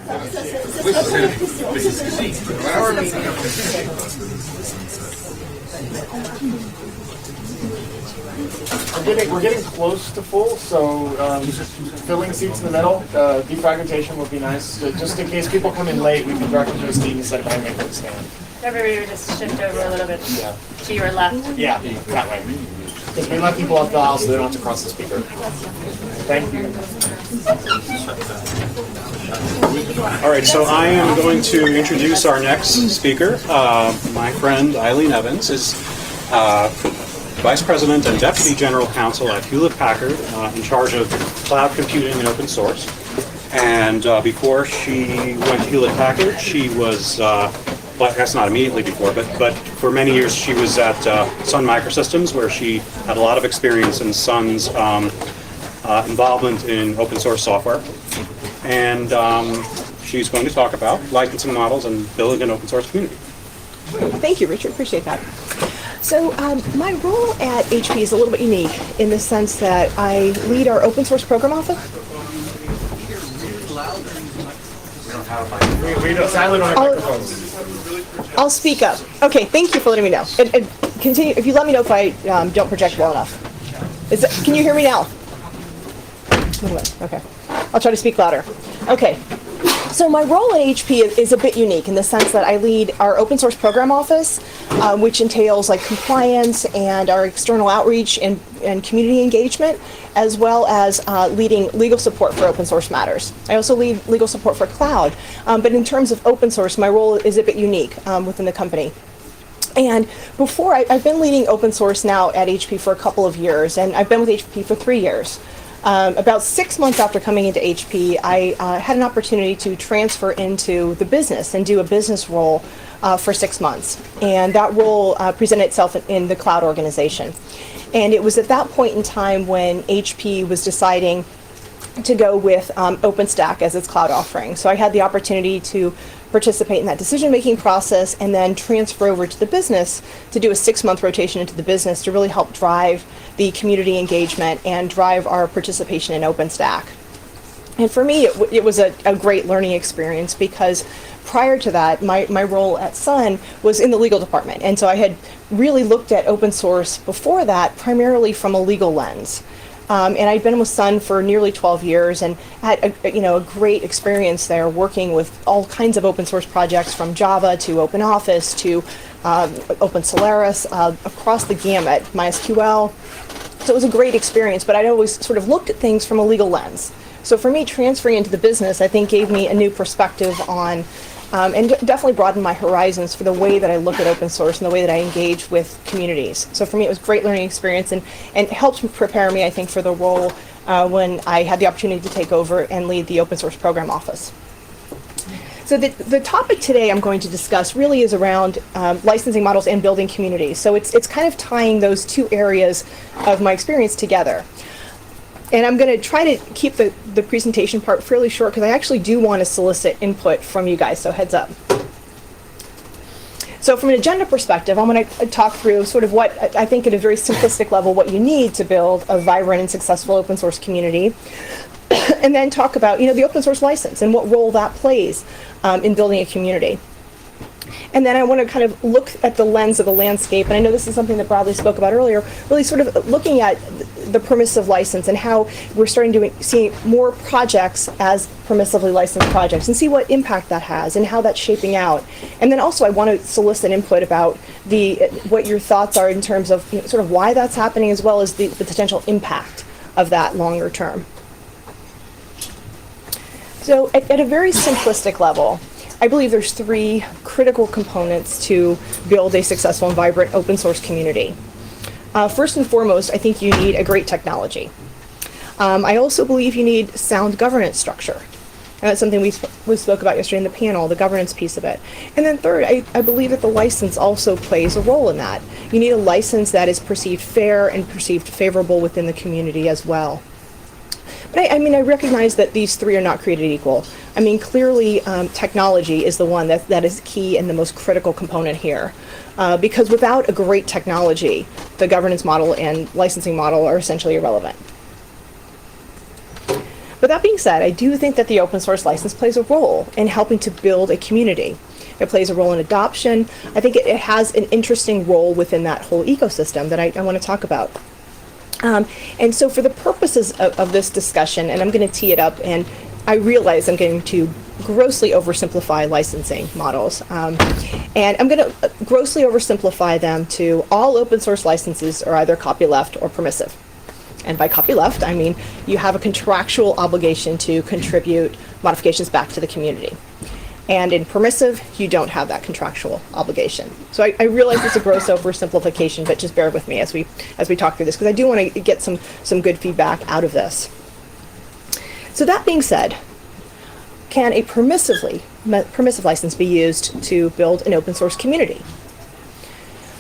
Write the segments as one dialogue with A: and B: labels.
A: We're getting close to full, so filling seats in the middle. Defragmentation would be nice. Just in case people come in late, we can direct them to a seat instead of having to stand.
B: Everybody would just shift over a little bit to your left.
A: Yeah, that way. Because we let people off the aisle so they don't have to cross the speaker. Thank you.
C: All right, so I am going to introduce our next speaker. My friend Eileen Evans is Vice President and Deputy General Counsel at Hewlett-Packard, in charge of cloud computing and open source. And before she went to Hewlett-Packard, she was, well, I guess not immediately before, but for many years she was at Sun Microsystems, where she had a lot of experience in Sun's involvement in open source software. And she's going to talk about licensing models and building an open source community.
D: Thank you, Richard. Appreciate that. So my role at HP is a little bit unique in the sense that I lead our open source program office.
A: We don't silent on our microphones.
D: I'll speak up. Okay, thank you for letting me know. And continue if you let me know if I don't project well enough. Can you hear me now? Okay. I'll try to speak louder. Okay. So my role at HP is a bit unique in the sense that I lead our open source program office, which entails like compliance and our external outreach and community engagement, as well as leading legal support for open source matters. I also lead legal support for cloud, but in terms of open source, my role is a bit unique within the company. And before, I've been leading open source now at HP for a couple of years, and I've been with HP for 3 years. About 6 months after coming into HP, I had an opportunity to transfer into the business and do a business role for 6 months. And that role presented itself in the cloud organization. And it was at that point in time when HP was deciding to go with OpenStack as its cloud offering. So I had the opportunity to participate in that decision-making process and then transfer over to the business to do a 6-month rotation into the business to really help drive the community engagement and drive our participation in OpenStack. And for me, it was a great learning experience because prior to that, my role at Sun was in the legal department. And so I had really looked at open source before that, primarily from a legal lens. And I'd been with Sun for nearly 12 years and had a great experience there working with all kinds of open source projects from Java to OpenOffice to Open Solaris, across the gamut, MySQL. So it was a great experience, but I'd always sort of looked at things from a legal lens. So for me, transferring into the business, I think gave me a new perspective on, and definitely broadened my horizons for the way that I look at open source and the way that I engage with communities. So for me, it was a great learning experience and helped prepare me, I think, for the role when I had the opportunity to take over and lead the open source program office. So the topic today I'm going to discuss really is around licensing models and building communities. So it's kind of tying those two areas of my experience together. And I'm going to try to keep the presentation part fairly short because I actually do want to solicit input from you guys, so heads up. So from an agenda perspective, I'm going to talk through sort of what I think at a very simplistic level what you need to build a vibrant and successful open source community. And then talk about the open source license and what role that plays in building a community. And then I want to kind of look at the lens of the landscape, and I know this is something that Bradley spoke about earlier, really sort of looking at the permissive license and how we're starting to see more projects as permissively licensed projects and see what impact that has and how that's shaping out. And then also I want to solicit input about what your thoughts are in terms of sort of why that's happening as well as the potential impact of that longer term. So at a very simplistic level, I believe there's 3 critical components to build a successful and vibrant open source community. First and foremost, I think you need a great technology. I also believe you need sound governance structure. And that's something we spoke about yesterday in the panel, the governance piece of it. And then third, I believe that the license also plays a role in that. You need a license that is perceived fair and perceived favorable within the community as well. But I recognize that these 3 are not created equal. I mean, clearly technology is the one that is key and the most critical component here. Because without a great technology, the governance model and licensing model are essentially irrelevant. But that being said, I do think that the open source license plays a role in helping to build a community. It plays a role in adoption. I think it has an interesting role within that whole ecosystem that I want to talk about. And so for the purposes of this discussion, and I'm going to tee it up, and I realize I'm going to grossly oversimplify licensing models. And I'm going to grossly oversimplify them to all open source licenses are either copyleft or permissive. And by copyleft, I mean you have a contractual obligation to contribute modifications back to the community. And in permissive, you don't have that contractual obligation. So I realize it's a gross oversimplification, but just bear with me as we talk through this, because I do want to get some good feedback out of this. So that being said, can a permissive license be used to build an open source community?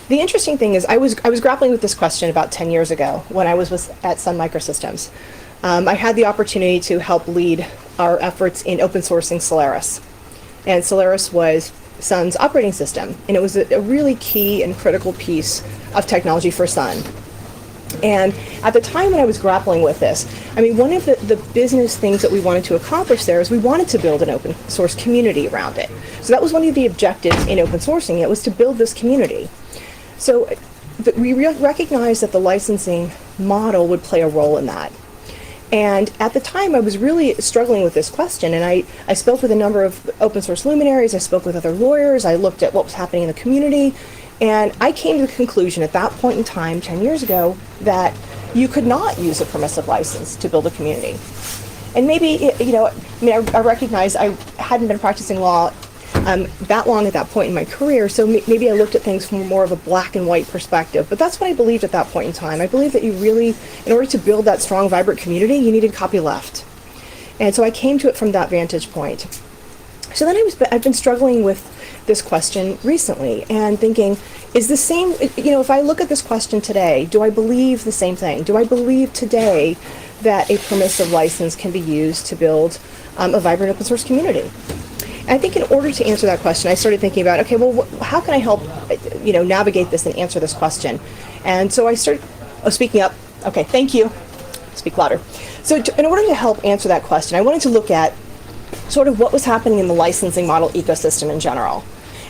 D: The interesting thing is I was grappling with this question about 10 years ago when I was at Sun Microsystems. I had the opportunity to help lead our efforts in open sourcing Solaris. And Solaris was Sun's operating system, and it was a really key and critical piece of technology for Sun. And at the time when I was grappling with this, I mean, one of the business things that we wanted to accomplish there is we wanted to build an open source community around it. So that was one of the objectives in open sourcing. It was to build this community. So we recognized that the licensing model would play a role in that. And at the time, I was really struggling with this question, and I spoke with a number of open source luminaries, I spoke with other lawyers, I looked at what was happening in the community, and I came to the conclusion at that point in time, 10 years ago, that you could not use a permissive license to build a community. And maybe, I recognize I hadn't been practicing law that long at that point in my career, so maybe I looked at things from more of a black and white perspective, but that's what I believed at that point in time. I believed that you really, in order to build that strong, vibrant community, you needed copyleft. And so I came to it from that vantage point. So then I've been struggling with this question recently and thinking, is the same, if I look at this question today, do I believe the same thing? Do I believe today that a permissive license can be used to build a vibrant open source community? And I think in order to answer that question, I started thinking about, okay, well, how can I help, navigate this and answer this question? And so I started, speaking up. Okay, thank you. Speak louder. So in order to help answer that question, I wanted to look at sort of what was happening in the licensing model ecosystem in general.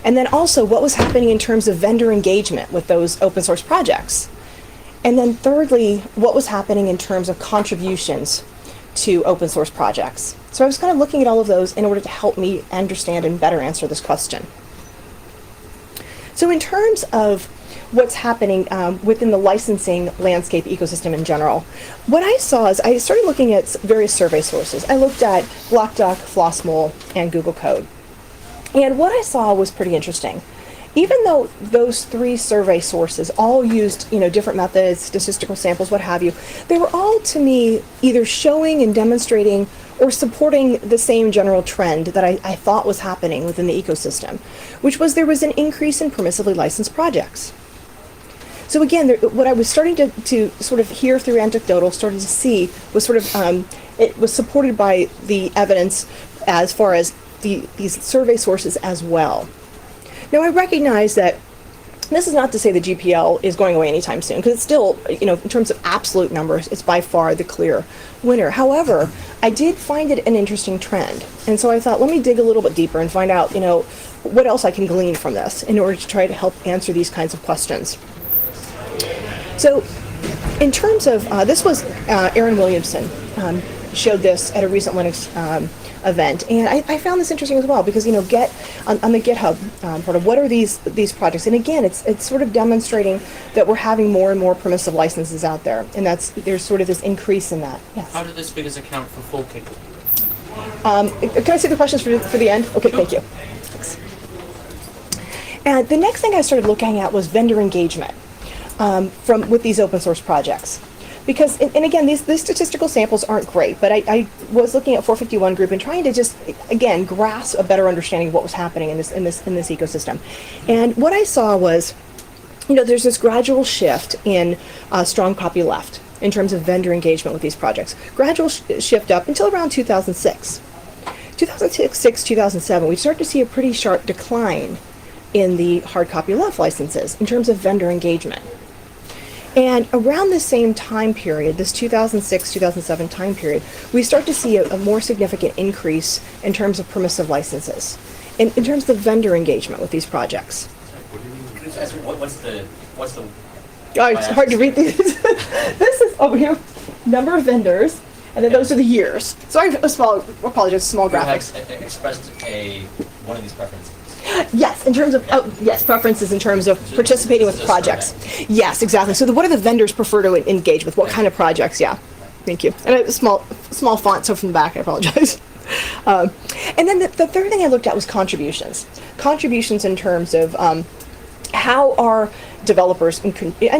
D: And then also what was happening in terms of vendor engagement with those open source projects. And then thirdly, what was happening in terms of contributions to open source projects. So I was kind of looking at all of those in order to help me understand and better answer this question. So in terms of what's happening within the licensing landscape ecosystem in general, what I saw is I started looking at various survey sources. I looked at Black Duck, FlossMole, and Google Code. And what I saw was pretty interesting. Even though those three survey sources all used, different methods, statistical samples, what have you, they were all, to me, either showing and demonstrating or supporting the same general trend that I thought was happening within the ecosystem, which was there was an increase in permissively licensed projects. So again, what I was starting to sort of hear through anecdotal, started to see was sort of, it was supported by the evidence as far as these survey sources as well. Now, I recognize that this is not to say the GPL is going away anytime soon, because it's still, in terms of absolute numbers, it's by far the clear winner. However, I did find it an interesting trend. And so I thought, let me dig a little bit deeper and find out, what else I can glean from this in order to try to help answer these kinds of questions. So in terms of, this was Aaron Williamson showed this at a recent Linux event, and I found this interesting as well because get on the GitHub part of what are these projects, and again it's sort of demonstrating that we're having more and more permissive licenses out there, and there's sort of this increase in that. Yes.
E: How do these figures account for forking?
D: Can I see the questions for the end? Okay, thank you. Thanks. And the next thing I started looking at was vendor engagement with these open source projects. Because, and again, these statistical samples aren't great, but I was looking at 451 group and trying to just, again, grasp a better understanding of what was happening in this ecosystem. And what I saw was, there's this gradual shift in strong copyleft in terms of vendor engagement with these projects. Gradual shift up until around 2006. 2006, 2007, we start to see a pretty sharp decline in the hard copyleft licenses in terms of vendor engagement. And around the same time period, this 2006-2007 time period, we start to see a more significant increase in terms of permissive licenses, in terms of vendor engagement with these projects.
F: What's the
D: Oh, it's hard to read these. This is over here, number of vendors, and then those are the years. Sorry, apologize, small graphics.
F: expressed one of these preferences?
D: Yes, in terms of, yes, preferences in terms of participating with projects. Yes, exactly. So what do the vendors prefer to engage with? What kind of projects? Yeah, thank you. And a small font, so from the back, I apologize. And then the third thing I looked at was contributions. Contributions in terms of how are developers and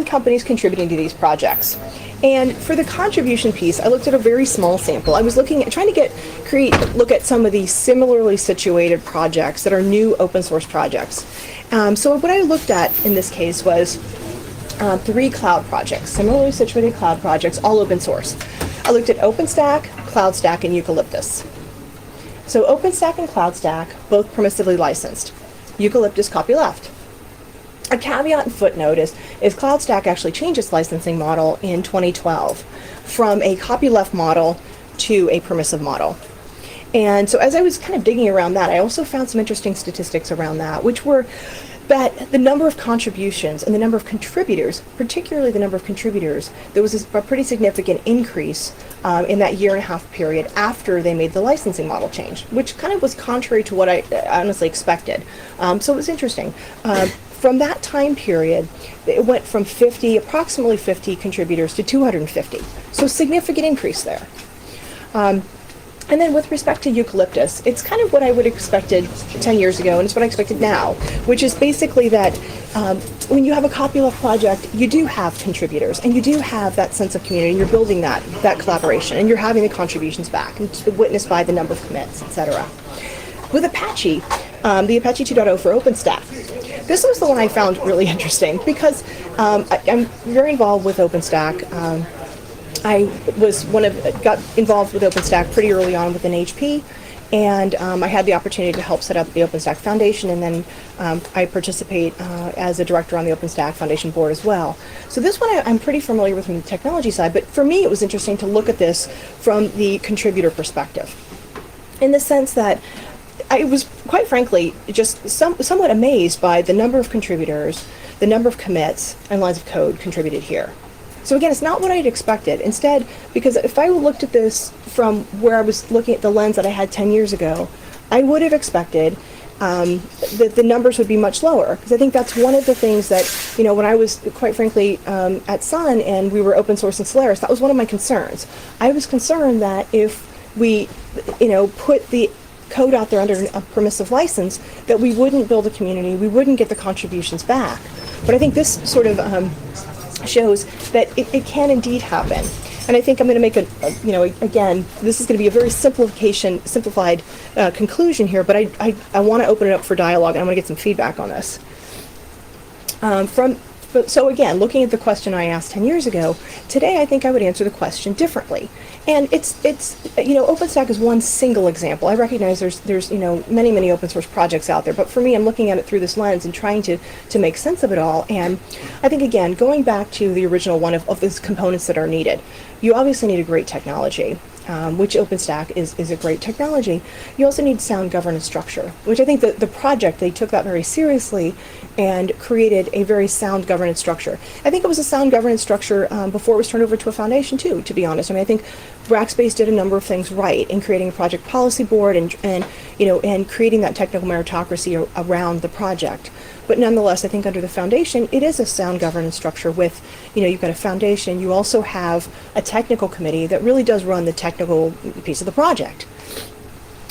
D: companies contributing to these projects. And for the contribution piece, I looked at a very small sample. I was trying to look at some of these similarly situated projects that are new open source projects. So what I looked at in this case was 3 cloud projects, similarly situated cloud projects, all open source. I looked at OpenStack, CloudStack, and Eucalyptus. So OpenStack and CloudStack, both permissively licensed. Eucalyptus copyleft. A caveat and footnote is CloudStack actually changed its licensing model in 2012 from a copyleft model to a permissive model. And so as I was kind of digging around that, I also found some interesting statistics around that, which were that the number of contributions and the number of contributors, particularly the number of contributors, there was a pretty significant increase in that 1.5 year period after they made the licensing model change, which kind of was contrary to what I honestly expected. So it was interesting. From that time period, it went from approximately 50 contributors to 250. So significant increase there. And then with respect to Eucalyptus, it's kind of what I would have expected 10 years ago, and it's what I expected now, which is basically that when you have a copyleft project, you do have contributors, and you do have that sense of community, and you're building that collaboration, and you're having the contributions back, and witnessed by the number of commits, etc. With Apache, the Apache 2.0 for OpenStack, this was the one I found really interesting because I'm very involved with OpenStack. I got involved with OpenStack pretty early on within HP, and I had the opportunity to help set up the OpenStack Foundation, and then I participate as a director on the OpenStack Foundation board as well. So this one I'm pretty familiar with from the technology side, but for me it was interesting to look at this from the contributor perspective, in the sense that I was, quite frankly, just somewhat amazed by the number of contributors, the number of commits and lines of code contributed here. So again, it's not what I'd expected. Instead, because if I looked at this from where I was looking at the lens that I had 10 years ago, I would have expected that the numbers would be much lower. Because I think that's one of the things that, when I was, quite frankly, at Sun and we were open sourcing Solaris, that was one of my concerns. I was concerned that if we, put the code out there under a permissive license, that we wouldn't build a community, we wouldn't get the contributions back. But I think this sort of shows that it can indeed happen. And I think I'm going to make again, this is going to be a very simplified conclusion here, but I want to open it up for dialogue, and I want to get some feedback on this. So again, looking at the question I asked 10 years ago, today I think I would answer the question differently. And it's OpenStack is one single example. I recognize there's many open source projects out there, but for me, I'm looking at it through this lens and trying to make sense of it all. And I think, again, going back to the original one of those components that are needed, you obviously need a great technology, which OpenStack is a great technology. You also need sound governance structure, which I think the project, they took that very seriously and created a very sound governance structure. I think it was a sound governance structure before it was turned over to a foundation too, to be honest. I mean, I think Rackspace did a number of things right in creating a project policy board and creating that technical meritocracy around the project. But nonetheless, I think under the foundation, it is a sound governance structure with, you've got a foundation, you also have a technical committee that really does run the technical piece of the project.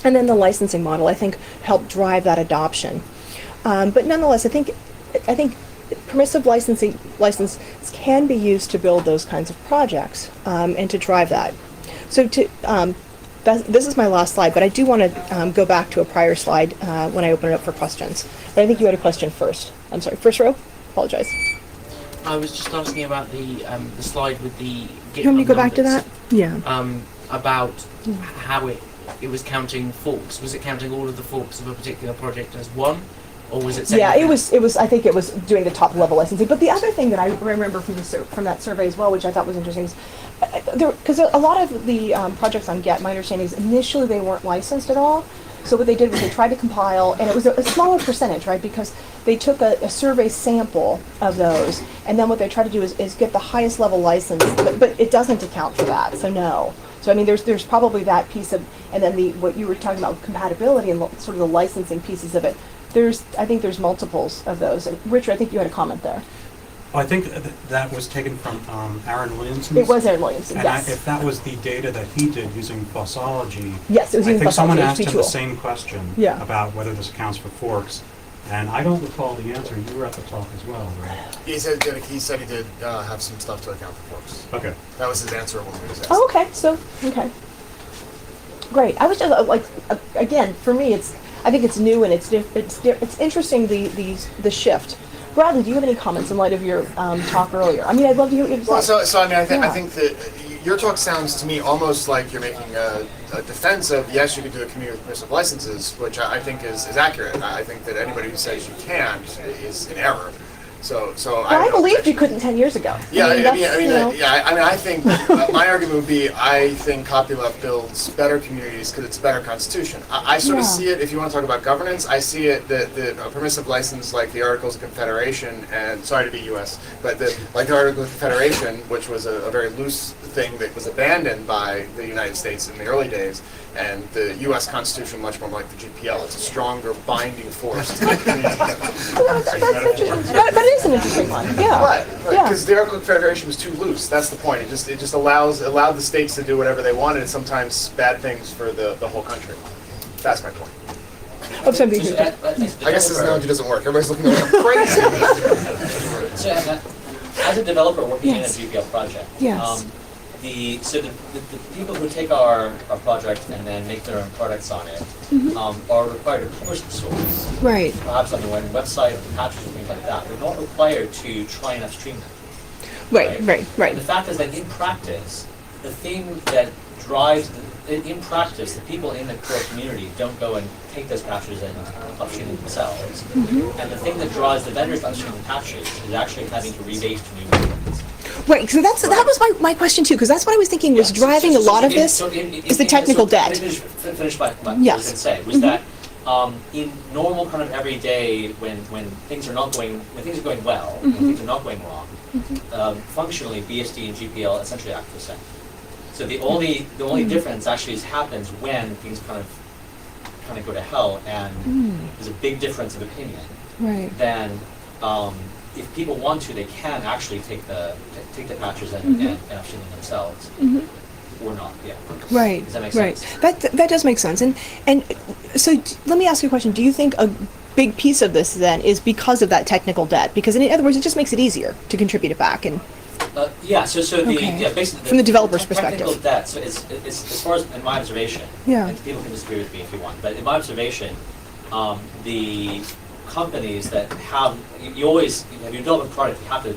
D: And then the licensing model, I think, helped drive that adoption. But nonetheless, I think permissive licenses can be used to build those kinds of projects and to drive that. So this is my last slide, but I do want to go back to a prior slide when I open it up for questions. But I think you had a question first. I'm sorry, first row? Apologize.
E: I was just asking about the slide with the GitHub
D: You want me to go back to
E: numbers,
D: that? Yeah.
E: About how it was counting forks. Was it counting all of the forks of a particular project as one, or was it?
D: Yeah,
E: second?
D: it was. I think it was doing the top level licensing. But the other thing that I remember from that survey as well, which I thought was interesting, is because a lot of the projects on GET, my understanding is initially they weren't licensed at all. So what they did was they tried to compile, and it was a smaller percentage, right? Because they took a survey sample of those, and then what they tried to do is get the highest level license, but it doesn't account for that. So no. So I mean, there's probably that piece of, and then what you were talking about with compatibility and sort of the licensing pieces of it. I think there's multiples of those. Richard, I think you had a comment there.
C: I think that was taken from Aaron Williamson.
D: It was Aaron Williamson,
C: And
D: yes.
C: if that was the data that he did using FOSDEM,
D: Yes, it was
C: I
D: using
C: think someone
D: FOSDEM,
C: asked
D: HP
C: him
D: tool.
C: the same question
D: Yeah.
C: about whether this accounts for forks. And I don't recall the answer. You were at the talk as well, right?
A: He said he did have some stuff to account for folks.
C: Okay.
A: That was his answer when we was asked.
D: Oh, okay. So, okay. Great. I was just again, for me, I think it's new and it's interesting the shift. Bradley, do you have any comments in light of your talk earlier? I mean, I'd love to hear what you
A: Well,
D: say.
A: so I mean, I
D: Yeah.
A: think that your talk sounds to me almost like you're making a defense of, yes, you can do a community with permissive licenses, which I think is accurate. I think that anybody who says you can't is in error. So
D: I believed you couldn't 10 years ago.
A: Yeah,
D: I mean, you know.
A: I think my argument would be I think copyleft builds better communities because it's a better constitution. I sort of
D: Yeah.
A: see it, if you want to talk about governance, I see it that a permissive license like the Articles of Confederation, and sorry to be U.S., but like the Articles of Confederation, which was a very loose thing that was abandoned by the United States in the early days, and the U.S. Constitution much more like the GPL. It's a stronger binding force to the community.
D: That's interesting. But it is an interesting one. Yeah.
A: Right,
D: Yeah.
A: because the Articles of Confederation was too loose. That's the point. It just allowed the states to do whatever they wanted, and sometimes bad things for the whole country. That's my point.
D: Oh, somebody
F: So,
D: who-
A: I guess this analogy doesn't work. Everybody's looking at me like I'm crazy.
F: So, as a developer working
D: Yes.
F: in a GPL project,
D: Yes.
F: the people who take our project and then make their own products on it are required to publish the source,
D: Right.
F: perhaps on their own website or patches and things like that. They're not required to try and upstream them.
D: Right.
F: And the fact is that in practice, the thing that drives, in practice, the people in the core community don't go and take those patches and upstream them themselves. And the thing that draws the vendors to upstream the patches is actually having to rebase to new vendors.
D: Right. So that was my question too, because that's what I was thinking was driving a lot of this is the technical debt.
F: Finish what I was
D: Yes.
F: going to say was that in normal kind of everyday when things are going well, when things are not going wrong, functionally BSD and GPL essentially act the same. So the only difference actually happens when things kind of go to hell, and there's a big difference of opinion.
D: Right.
F: Then if people want to, they can actually take the patches and upstream them themselves, or not. Yeah.
D: Right.
F: Does that make
D: Right.
F: sense?
D: That does make sense. And so let me ask you a question. Do you think a big piece of this then is because of that technical debt? Because in other words, it just makes it easier to contribute it back. And
F: Yeah. So
D: Okay.
F: basically
D: From the developer's
F: technical
D: perspective.
F: debt. So it's as far as in my observation.
D: Yeah.
F: And people can disagree with me if you want, but in my observation, the companies that have you always have your development product, you have to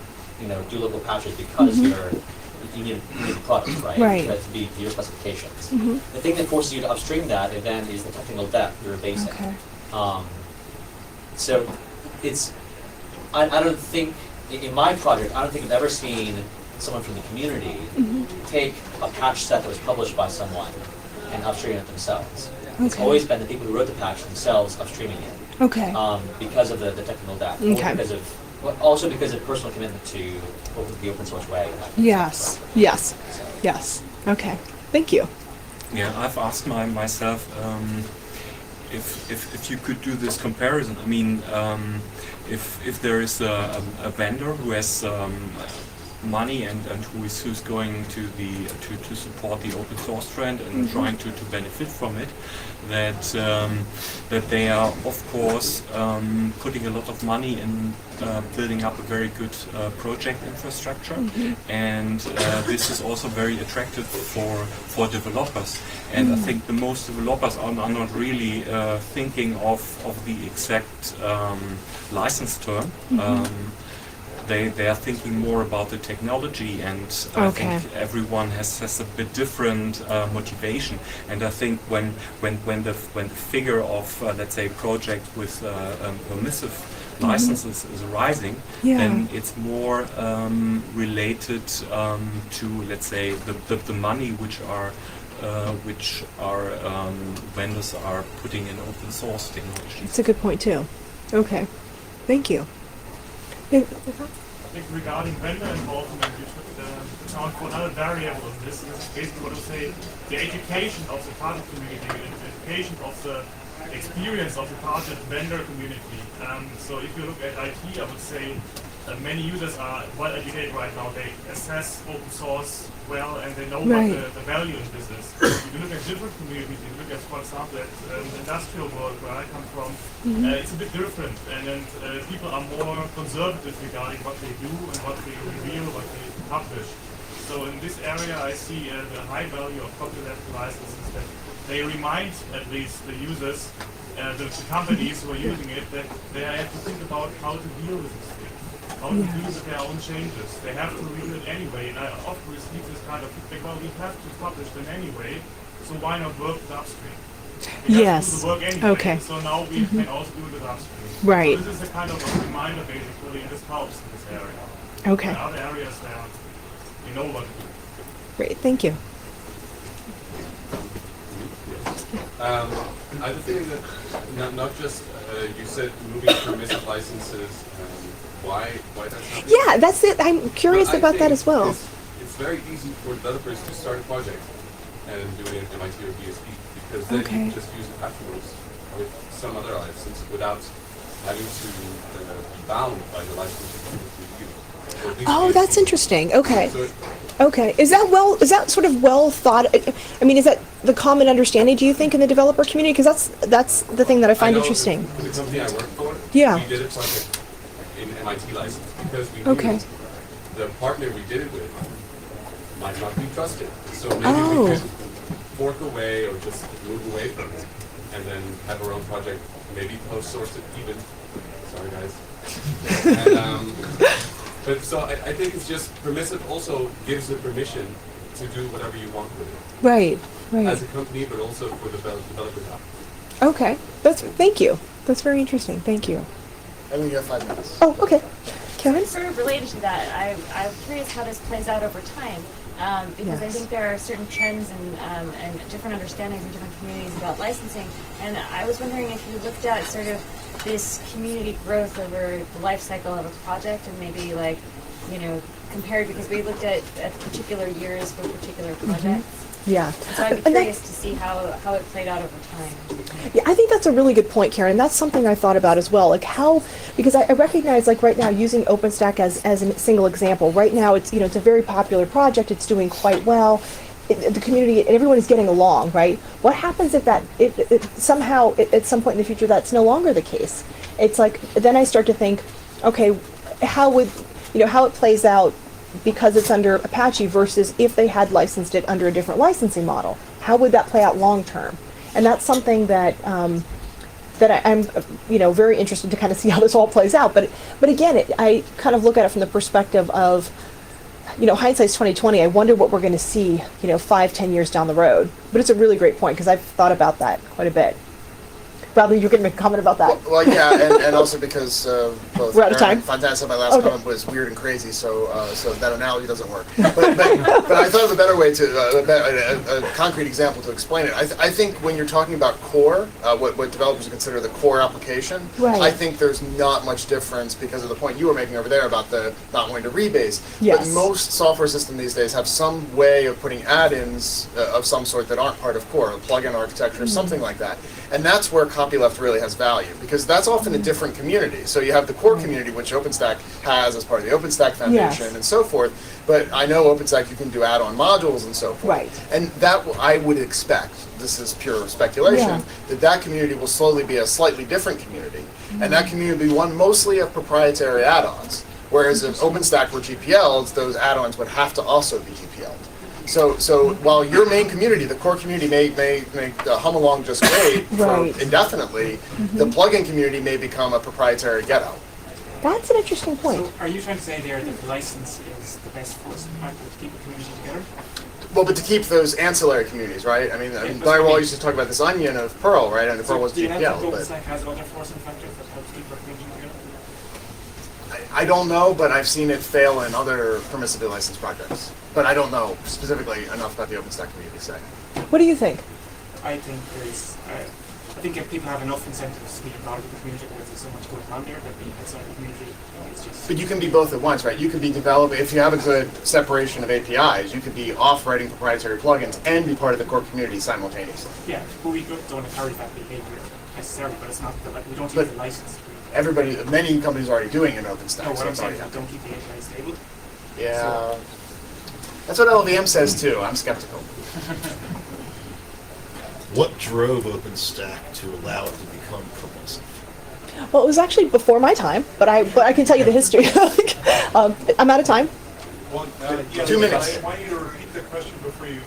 F: do local patches because you need a product, right?
D: Right.
F: To be to your specifications. The thing that forces you to upstream that then is the technical debt you're basing.
D: Okay.
F: So it's I don't think in my project I don't think I've ever seen someone from the community take a patch set that was published by someone and upstream it themselves. It's
D: Okay.
F: always been the people who wrote the patch themselves upstreaming it.
D: Okay.
F: Because of the technical debt,
D: Okay.
F: also because of personal commitment to the open source way.
D: Yes. Okay. Thank you.
G: Yeah, I've asked myself if you could do this comparison. I mean, if there is a vendor who has money and who's going to support the open source trend and trying to benefit from it, that they are of course putting a lot of money in building up a very good project infrastructure, and this is also very attractive for developers. And I think the most developers are not really thinking of the exact license term. they are thinking more about the technology, and I think everyone has a bit different motivation. And I think when the figure of let's say project with permissive licenses is rising, then it's more related to, let's say, the money which our vendors are putting in open source technology.
D: That's a good point too. Okay, thank you.
H: I think regarding vendor involvement, you should account for another variable in this. This is basically what I say, the education of the partner community, the education of the experience of the partner vendor community. So if you look at IT, I would say many users are well educated right now. They assess open source well, and they know what the value in this is. If you look at different communities, if you look at, for example, at the industrial world where I come from, it's a bit different, and people are more conservative regarding what they do and what they reveal, what they publish. So in this area, I see the high value of copyleft licenses, that they remind at least the users, the companies who are using it, that they have to think about how to deal with this thing, how to deal with their own changes. They have to reveal it anyway, and I often receive this kind of feedback, well, we have to publish them anyway, so why not work with upstream? We have to do the work anyway, so now we can also do it with upstream.
D: Right.
H: So this is a kind of a reminder, basically, and this helps in this area.
D: Okay.
H: In other areas there, we know what to do.
D: Great, thank you.
I: I think that not just you said moving permissive licenses. Why that's not?
D: Yeah, that's it. I'm curious about that as well.
I: It's very easy for developers to start a project and do it in MIT or BSP, because then you can just use it afterwards with some other license without having to be bound by the license review.
D: Oh, that's interesting. Okay.
I: So
D: Okay. Is that sort of well thought? I mean, is that the common understanding, do you think, in the developer community? Because that's the thing that I find interesting.
I: The company I work for,
D: Yeah.
I: we did a project in MIT license because we knew the partner we did it with might not be trusted. So maybe we could fork away or just move away from it and then have our own project, maybe post-source it even. Sorry, guys. And, but so I think it's just permissive also gives the permission to do whatever you want with it.
D: Right, right.
I: As a company, but also for the developers.
D: Okay. Thank you. That's very interesting. Thank you.
A: I think you have 5 minutes.
D: Oh, okay. Karen?
B: Sort of related to that, I'm curious how this plays out over time, because I think there are certain trends and different understandings in different communities about licensing, and I was wondering if you looked at sort of this community growth over the life cycle of a project, and maybe like, compared, because we looked at particular years for particular projects.
D: Yeah.
B: So I'd be curious to see how it played out over time.
D: Yeah, I think that's a really good point, Karen. That's something I thought about as well. Like because I recognize, like right now, using OpenStack as a single example. Right now, it's it's a very popular project. It's doing quite well. The community, everyone is getting along, right? What happens if somehow at some point in the future that's no longer the case? It's like then I start to think, okay, how it plays out because it's under Apache versus if they had licensed it under a different licensing model. How would that play out long term? And that's something that I'm very interested to kind of see how this all plays out. But again, I kind of look at it from the perspective of hindsight's 20/20. I wonder what we're going to see 5-10 years down the road. But it's a really great point because I've thought about that quite a bit. Bradley, you're going to make a comment about that.
A: Well, yeah, and also because both
D: we're out of time.
A: Fontana said my last comment was weird and crazy, so that analogy doesn't work. But I thought of a better way a concrete example to explain it. I think when you're talking about core, what developers consider the core application,
D: right.
A: I think there's not much difference because of the point you were making over there about the not wanting to rebase.
D: Yes.
A: But most software systems these days have some way of putting add-ins of some sort that aren't part of core, a plugin architecture, something like that. And that's where copyleft really has value, because that's often a different community. So you have the core community, which OpenStack has as part of the OpenStack Foundation and so forth. But I know OpenStack, you can do add-on modules and so forth.
D: Right.
A: And that I would expect, this is pure speculation, that community will slowly be a slightly different community. And that community will be one mostly of proprietary add-ons. Whereas if OpenStack were GPL'd, those add-ons would have to also be GPL'd. So while your main community, the core community, may hum along just great for indefinitely, the plugin community may become a proprietary ghetto.
D: That's an interesting point.
H: So are you trying to say there that the license is the best force factor to keep the community together?
A: Well, but to keep those ancillary communities, right? I mean,
H: but
A: Firewall used to talk about this onion of Perl, right? And the Perl was
H: do you have
A: GPL,
H: to
A: but
H: OpenStack has other forcing factors that help keep our community together?
A: I don't know, but I've seen it fail in other permissively licensed projects. But I don't know specifically enough about the OpenStack community to say.
D: What do you think?
H: I think there's, I think if people have enough incentives to be part of the community, because there's so much going on there, that being outside the community is just.
A: But you can be both at once, right? You could be developing, if you have a good separation of APIs, you could be off writing proprietary plugins and be part of the core community simultaneously.
H: Yeah, but we don't encourage that behavior necessarily, but it's not, we don't
A: But
H: use the license.
A: Everybody, many companies are already doing it in OpenStack.
H: No, what
A: so
H: I'm
A: it's
H: saying
A: already
H: is we don't keep the API stable.
A: Yeah. That's what LVM says too. I'm skeptical.
J: What drove OpenStack to allow it to become permissive?
D: Well, it was actually before my time, but I can tell you the history. I'm out of time.
A: 2 minutes.
H: I want you to repeat the question before you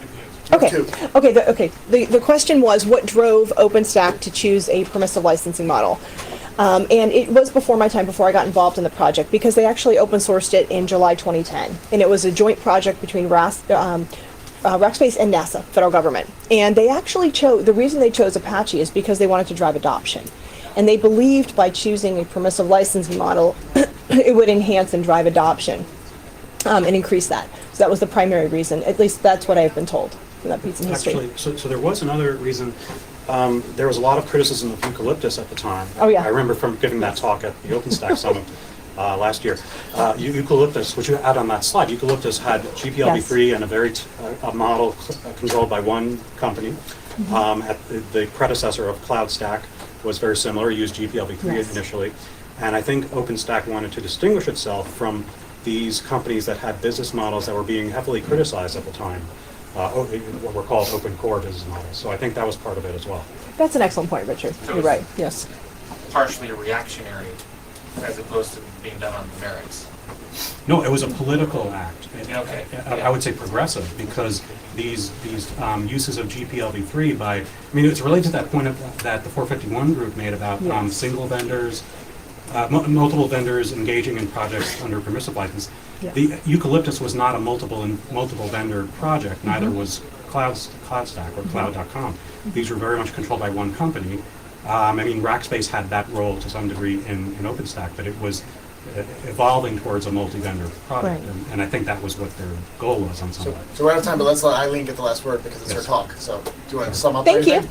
H: give the answer.
D: Okay. The question was what drove OpenStack to choose a permissive licensing model, and it was before my time, before I got involved in the project, because they actually open sourced it in July 2010, and it was a joint project between Rackspace and NASA, federal government. And they actually the reason they chose Apache is because they wanted to drive adoption, and they believed by choosing a permissive licensing model, it would enhance and drive adoption, and increase that. So that was the primary reason. At least that's what I've been told. That piece in history.
C: Actually, so there was another reason. There was a lot of criticism of eucalyptus at the time.
D: Oh, yeah.
C: I remember from giving that talk at the OpenStack Summit last year. Eucalyptus, which you had on that slide, eucalyptus had GPLv3 and a very a model controlled by one company. The predecessor of CloudStack was very similar, used GPLv3 initially. And I think OpenStack wanted to distinguish itself from these companies that had business models that were being heavily criticized at the time. What were called open core business models. So I think that was part of it as well.
D: That's an excellent point, Richard.
K: So
D: You're right. Yes.
K: Partially reactionary as opposed to being done on the merits.
C: No, it was a political act.
K: Okay.
C: I would say progressive, because these uses of GPLv3 I mean, it's related to that point that the 451 group made about single vendors, multiple vendors engaging in projects under permissive license. Yeah. The Eucalyptus was not a multiple vendor project, neither was CloudStack or Cloud.com. These were very much controlled by one company. I mean, Rackspace had that role to some degree in OpenStack, but it was evolving towards a multi-vendor product, and I think that was what their goal was on some level.
A: So we're out of time, but let's let Eileen get the last word because it's her talk. So do you want to sum up?
D: Thank you.